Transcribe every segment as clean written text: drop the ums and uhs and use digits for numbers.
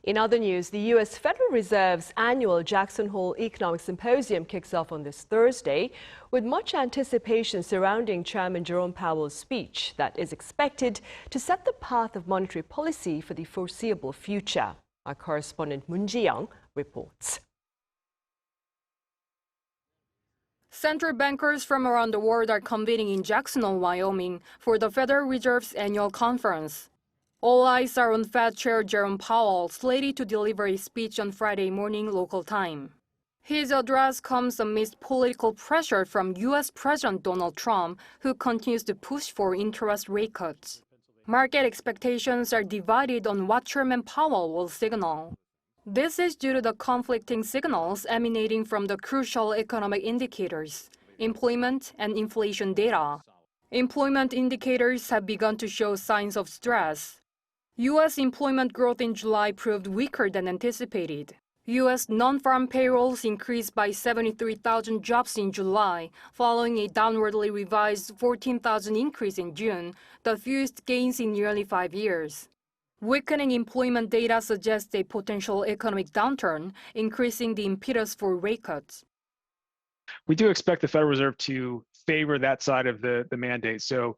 In other news, the U.S. Federal Reserve's annual Jackson Hole Economic Symposium kicks off on this Thursday, with much anticipation surrounding Chairman Jerome Powell's speech that is expected to set the path of monetary policy for the foreseeable future. Our correspondent Moon Ji-young reports. Central bankers from around the world are convening in Jackson Hole, Wyoming, for the Federal Reserve's annual conference. All eyes are on Fed Chair Jerome Powell, slated to deliver a speech on Friday morning local time. His address comes amidst political pressure from U.S. President Donald Trump, who continues to push for interest rate cuts. Market expectations are divided on what Chairman Powell will signal. This is due to the conflicting signals emanating from the crucial economic indicators, employment and inflation data. Employment indicators have begun to show signs of stress. U.S. employment growth in July proved weaker than anticipated. U.S. non-farm payrolls increased by 73,000 jobs in July, following a downwardly revised 14,000 increase in June, the fewest gains in nearly 5 years. Weakening employment data suggests a potential economic downturn, increasing the impetus for rate cuts. We do expect the Federal Reserve to favor that side of the mandate. So,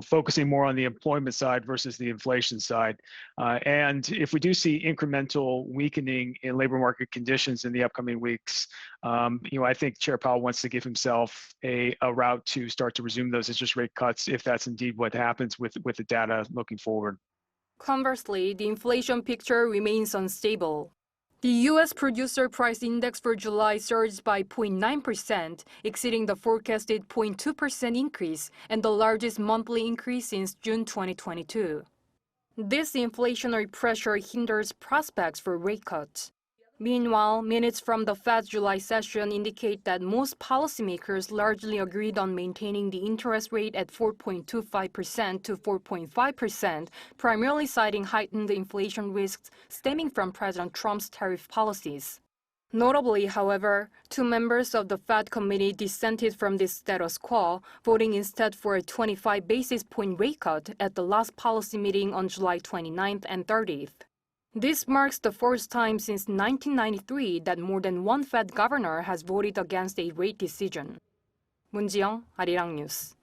focusing more on the employment side versus the inflation side. And if we do see incremental weakening in labor market conditions in the upcoming weeks, I think Chair Powell wants to give himself a route to start to resume those interest rate cuts if that's indeed what happens with the data looking forward. Conversely, the inflation picture remains unstable. The U.S. Producer Price Index for July surged by 0.9%, exceeding the forecasted 0.2% increase and the largest monthly increase since June 2022. This inflationary pressure hinders prospects for rate cuts. Meanwhile, minutes from the Fed's July session indicate that most policymakers largely agreed on maintaining the interest rate at 4.25% to 4.5%, primarily citing heightened inflation risks stemming from President Trump's tariff policies. Notably, however, 2 members of the Fed committee dissented from this status quo, voting instead for a 25 basis point rate cut at the last policy meeting on July 29th and 30th. This marks the first time since 1993 that more than one Fed governor has voted against a rate decision. Moon Ji-young, Arirang News.